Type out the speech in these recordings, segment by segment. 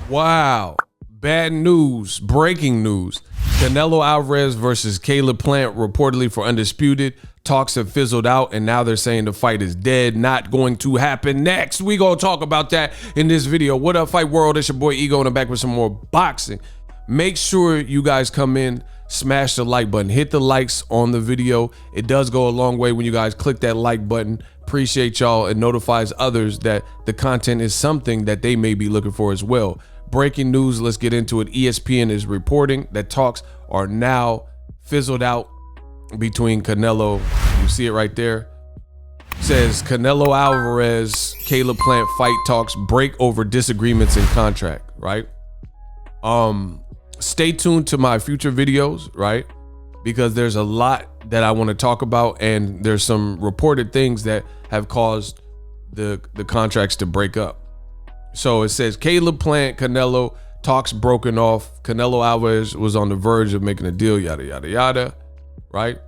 Wow. Bad news. Breaking news. Canelo Alvarez versus Caleb Plant reportedly for undisputed. Talks have fizzled out, and now they're saying the fight is dead. Not going to happen next. We gonna talk about that in this video. What up, Fight World? It's your boy Ego, and I'm back with some more boxing. Make sure you guys come in, smash the like button, hit the likes on the video. It does go a long way when you guys click that like button. Appreciate y'all. It notifies others that the content is something that they may be looking for as well. Breaking news, let's get into it. ESPN is reporting that talks are now fizzled out between Canelo. You see it right there. Says Canelo Alvarez, Caleb Plant fight talks break over disagreements in contract, right? Stay tuned to my future videos, right? Because there's a lot that I want to talk about, and there's some reported things that have caused the contracts to break up. So it says Caleb Plant, Canelo talks broken off. Canelo Alvarez was on the verge of making a deal, yada, yada, yada, right?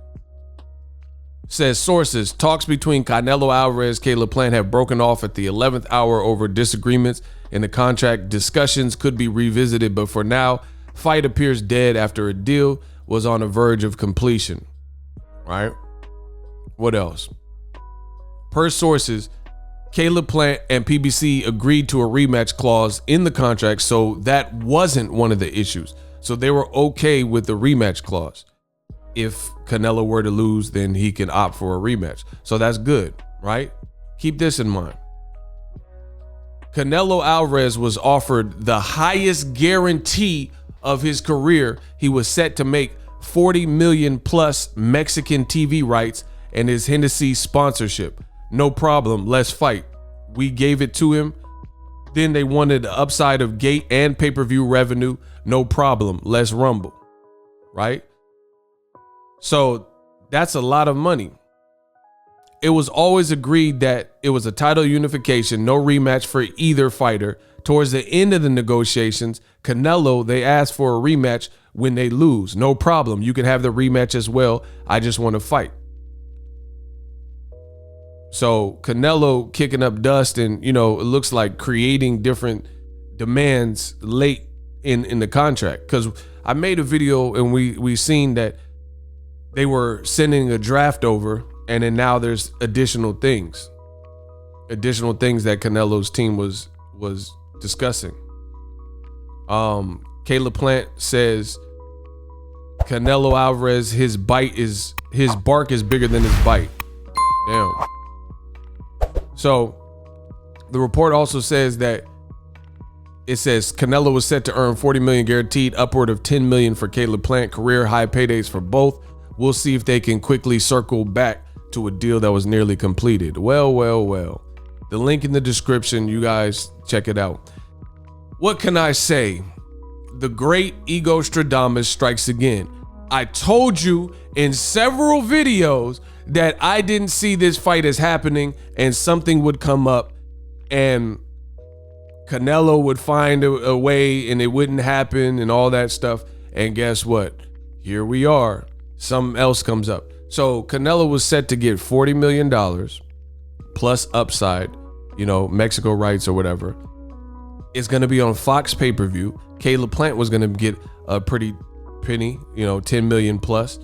Says sources, talks between Canelo Alvarez, Caleb Plant have broken off at the 11th hour over disagreements in the contract. Discussions could be revisited, but for now, fight appears dead after a deal was on the verge of completion, right? What else? Per sources, Caleb Plant and PBC agreed to a rematch clause in the contract, so that wasn't one of the issues. So they were okay with the rematch clause. If Canelo were to lose, then he can opt for a rematch. So that's good, right? Keep this in mind. Canelo Alvarez was offered the highest guarantee of his career. He was set to make 40 million plus Mexican TV rights and his Hennessy sponsorship. No problem, let's fight. We gave it to him. Then they wanted the upside of gate and pay-per-view revenue. No problem, let's rumble, right? So that's a lot of money. It was always agreed that it was a title unification, no rematch for either fighter. Towards the end of the negotiations, Canelo, they asked for a rematch when they lose. No problem, you can have the rematch as well. I just want to fight. So Canelo kicking up dust and, you know, it looks like creating different demands late in the contract. Because I made a video and we seen that they were sending a draft over, and then now there's additional things that Canelo's team was discussing. Caleb Plant says Canelo Alvarez, his bark is bigger than his bite. Damn. So the report also says that it says Canelo was set to earn 40 million guaranteed, upward of 10 million for Caleb Plant, career high paydays for both. We'll see if they can quickly circle back to a deal that was nearly completed. Well. The link in the description, you guys check it out. What can I say? The great Ego Stradamus strikes again. I told you in several videos that I didn't see this fight as happening, and something would come up and Canelo would find a way and it wouldn't happen and all that stuff. And guess what? Here we are. Something else comes up. So Canelo was set to get $40 million plus upside, you know, Mexico rights or whatever. It's going to be on Fox pay-per-view. Caleb Plant was going to get a pretty penny, you know, 10 million plus.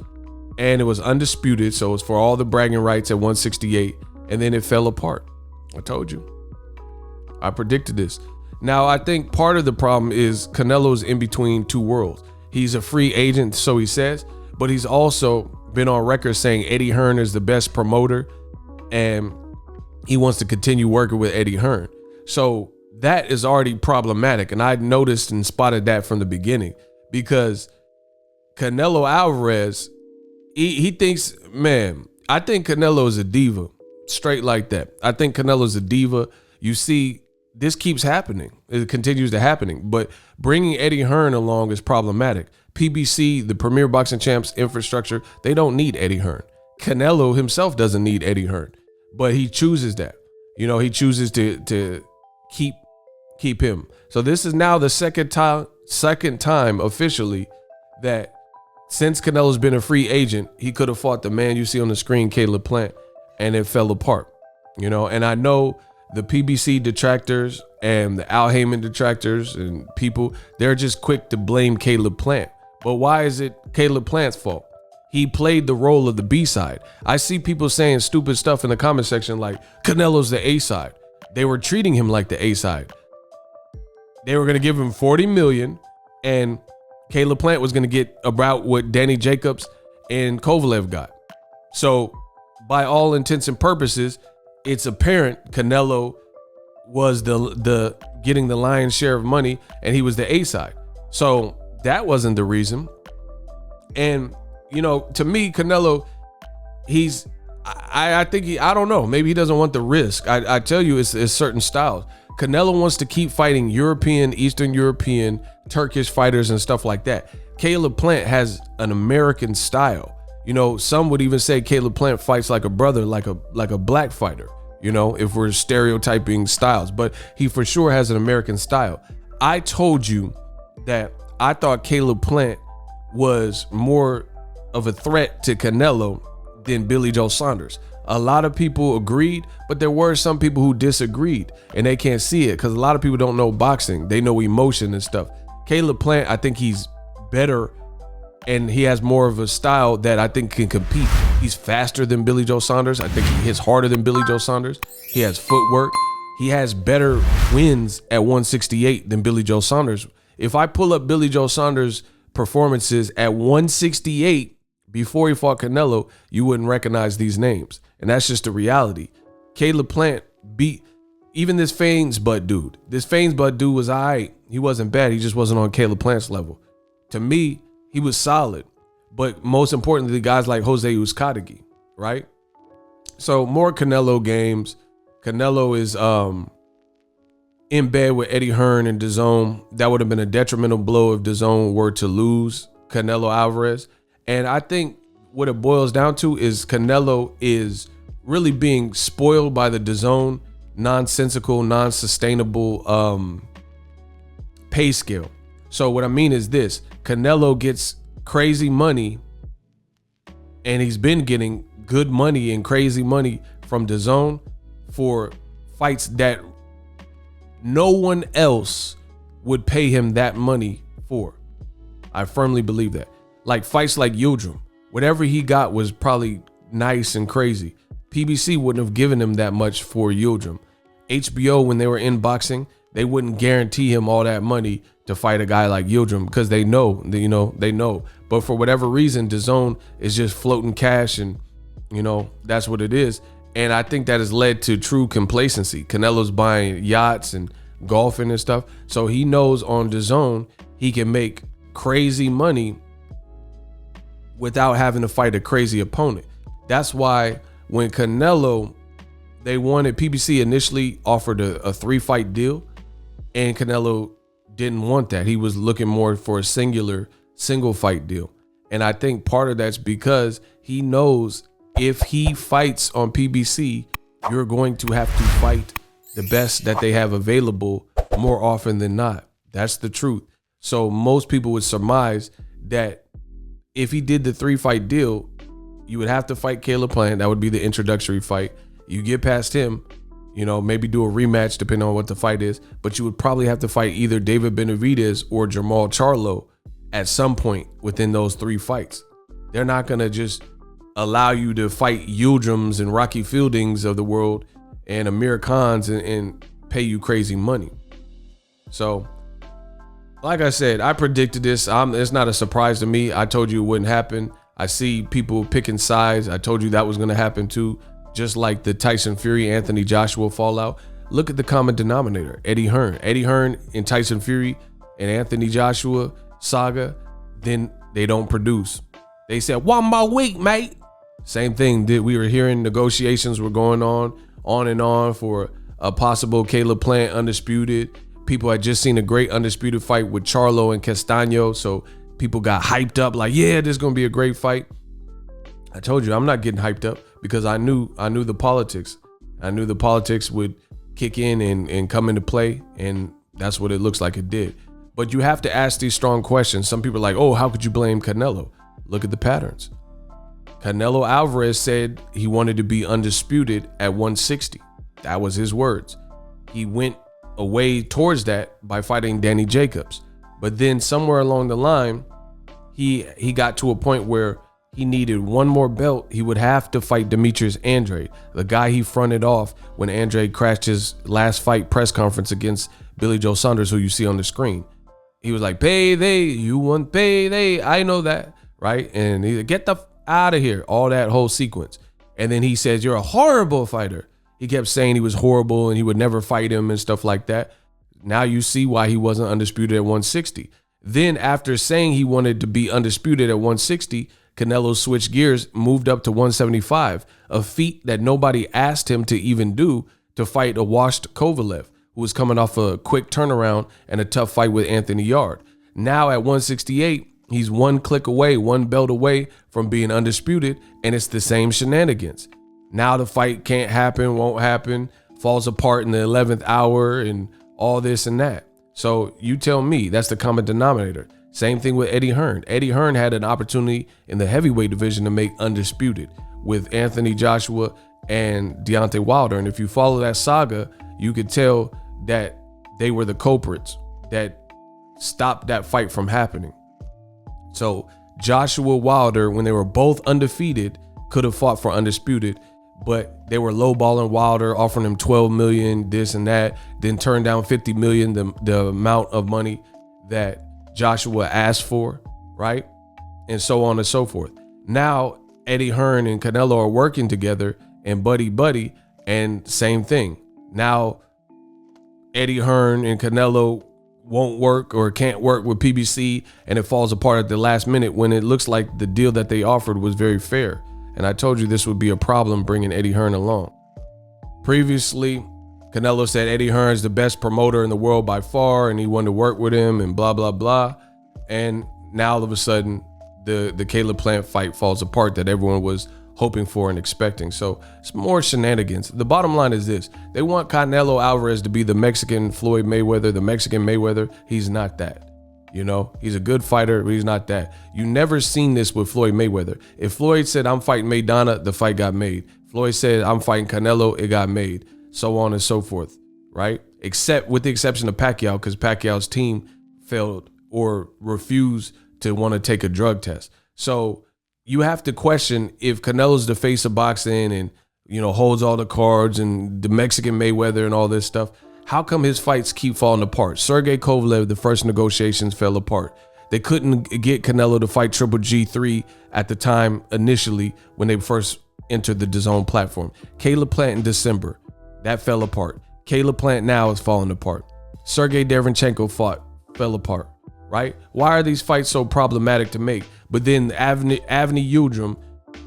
And it was undisputed, so it was for all the bragging rights at 168, and then it fell apart. I told you. I predicted this. Now, I think part of the problem is Canelo's in between two worlds. He's a free agent, so he says, but he's also been on record saying Eddie Hearn is the best promoter, and he wants to continue working with Eddie Hearn. So that is already problematic, and I noticed and spotted that from the beginning, because Canelo Alvarez, he thinks, man, I think Canelo is a diva, straight like that. I think Canelo's a diva. You see, this keeps happening. It continues to happening, but bringing Eddie Hearn along is problematic. PBC, the Premier Boxing Champs infrastructure, they don't need Eddie Hearn. Canelo himself doesn't need Eddie Hearn, but he chooses that. You know, he chooses to keep him. So this is now the second time officially that since Canelo's been a free agent, he could have fought the man you see on the screen, Caleb Plant, and it fell apart. You know, and I know the PBC detractors and the Al Heyman detractors and people, they're just quick to blame Caleb Plant. But why is it Caleb Plant's fault? He played the role of the B side. I see people saying stupid stuff in the comment section like Canelo's the A side. They were treating him like the A side. They were going to give him 40 million and Caleb Plant was going to get about what Danny Jacobs and Kovalev got. So by all intents and purposes, it's apparent Canelo was the getting the lion's share of money and he was the A side. So that wasn't the reason. And you know, to me, Canelo, I think I don't know, maybe he doesn't want the risk. I tell you, it's certain styles. Canelo wants to keep fighting European, Eastern European, Turkish fighters and stuff like that. Caleb Plant has an American style. You know, some would even say Caleb Plant fights like a brother, like a black fighter, you know, if we're stereotyping styles, but he for sure has an American style. I told you that I thought Caleb Plant was more of a threat to Canelo than Billy Joe Saunders. A lot of people agreed, but there were some people who disagreed and they can't see it because a lot of people don't know boxing. They know emotion and stuff. Caleb Plant, I think he's better and he has more of a style that I think can compete. He's faster than Billy Joe Saunders. I think he hits harder than Billy Joe Saunders. He has footwork. He has better wins at 168 than Billy Joe Saunders. If I pull up Billy Joe Saunders' performances at 168 before he fought Canelo, you wouldn't recognize these names. And that's just the reality. Caleb Plant beat even this Fanes Butt dude. This Fanes Butt dude was all right. He wasn't bad. He just wasn't on Caleb Plant's level. To me, he was solid. But most importantly, guys like Jose Uzcategui, right? So more Canelo games. Canelo is in bed with Eddie Hearn and DAZN. That would have been a detrimental blow if DAZN were to lose Canelo Alvarez. And I think what it boils down to is Canelo is really being spoiled by the DAZN nonsensical, non-sustainable pay scale. So what I mean is this: Canelo gets crazy money, and he's been getting good money and crazy money from DAZN for fights that no one else would pay him that money for. I firmly believe that. Like fights like Yildirim, whatever he got was probably nice and crazy. PBC wouldn't have given him that much for Yildirim. HBO, when they were in boxing, they wouldn't guarantee him all that money to fight a guy like Yildirim because they know. But for whatever reason, DAZN is just floating cash, and that's what it is. And I think that has led to true complacency. Canelo's buying yachts and golfing and stuff. So he knows on DAZN he can make crazy money without having to fight a crazy opponent. That's why when Canelo, PBC initially offered a 3-fight deal, and Canelo didn't want that. He was looking more for a single fight deal. And I think part of that's because he knows if he fights on PBC, you're going to have to fight the best that they have available more often than not. That's the truth. So most people would surmise that if he did the 3-fight deal, you would have to fight Caleb Plant. That would be the introductory fight. You get past him, maybe do a rematch depending on what the fight is, but you would probably have to fight either David Benavidez or Jermall Charlo at some point within those 3 fights. They're not going to just allow you to fight Yildrims and Rocky Fieldings of the world and Amir Khans and pay you crazy money. So, like I said, I predicted this. It's not a surprise to me. I told you it wouldn't happen. I see people picking sides. I told you that was going to happen too. Just like the Tyson Fury, Anthony Joshua fallout. Look at the common denominator, Eddie Hearn. Eddie Hearn and Tyson Fury and Anthony Joshua saga, then they don't produce. They said, 1 more week, mate. Same thing. We were hearing negotiations were going on and on for a possible Caleb Plant undisputed. People had just seen a great undisputed fight with Charlo and Castaño, so people got hyped up like, yeah, this is going to be a great fight. I told you I'm not getting hyped up because I knew the politics. I knew the politics would kick in and come into play, and that's what it looks like it did. But you have to ask these strong questions. Some people are like, oh, how could you blame Canelo? Look at the patterns. Canelo Alvarez said he wanted to be undisputed at 160. That was his words. he went away towards that by fighting Danny Jacobs. But then somewhere along the line, he got to a point where he needed one more belt. He would have to fight Demetrius Andrade, the guy he fronted off when Andrade crashed his last fight press conference against Billy Joe Saunders, who you see on the screen. He was like, payday, you want payday. I know that, right? And he said, get the out of here, all that whole sequence. And then he says, you're a horrible fighter. He kept saying he was horrible and he would never fight him and stuff like that. Now you see why he wasn't undisputed at 160. Then after saying he wanted to be undisputed at 160, Canelo switched gears, moved up to 175, a feat that nobody asked him to even do, to fight a washed Kovalev, who was coming off a quick turnaround and a tough fight with Anthony Yard. Now at 168, he's one click away, one belt away from being undisputed, and it's the same shenanigans. Now the fight can't happen, won't happen, falls apart in the 11th hour and all this and that. So you tell me, that's the common denominator. Same thing with Eddie Hearn. Eddie Hearn had an opportunity in the heavyweight division to make undisputed with Anthony Joshua and Deontay Wilder. And if you follow that saga, you could tell that they were the culprits that stopped that fight from happening. So Joshua Wilder, when they were both undefeated, could have fought for undisputed, but they were lowballing Wilder, offering him 12 million, this and that, then turned down 50 million, the amount of money that Joshua asked for, right? And so on and so forth. Now Eddie Hearn and Canelo are working together and buddy, and same thing. Now Eddie Hearn and Canelo won't work or can't work with PBC, and it falls apart at the last minute when it looks like the deal that they offered was very fair. And I told you this would be a problem bringing Eddie Hearn along. Previously, Canelo said Eddie Hearn's the best promoter in the world by far, and he wanted to work with him and blah, blah, blah. And now all of a sudden, the Caleb Plant fight falls apart that everyone was hoping for and expecting. So it's more shenanigans. The bottom line is this. They want Canelo Alvarez to be the Mexican Floyd Mayweather, the Mexican Mayweather. He's not that. You know, he's a good fighter, but he's not that. You never seen this with Floyd Mayweather. If Floyd said, I'm fighting Maidana, the fight got made. Floyd said, I'm fighting Canelo, it got made. So on and so forth, right? Except with the exception of Pacquiao, because Pacquiao's team failed or refused to want to take a drug test. So you have to question if Canelo's the face of boxing and, you know, holds all the cards and the Mexican Mayweather and all this stuff. How come his fights keep falling apart? Sergey Kovalev, the first negotiations fell apart. They couldn't get Canelo to fight Triple G3 at the time initially when they first entered the DAZN platform. Caleb Plant in December, that fell apart. Caleb Plant now is falling apart. Sergey Derevyanchenko fell apart, right? Why are these fights so problematic to make? But then Avni Yildirim,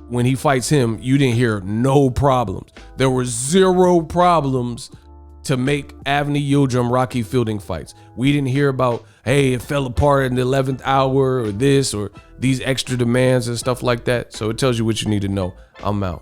when he fights him, you didn't hear no problems. There were zero problems to make Avni Yildirim Rocky Fielding fights. We didn't hear about, hey, it fell apart in the 11th hour or this or these extra demands and stuff like that. So it tells you what you need to know. I'm out.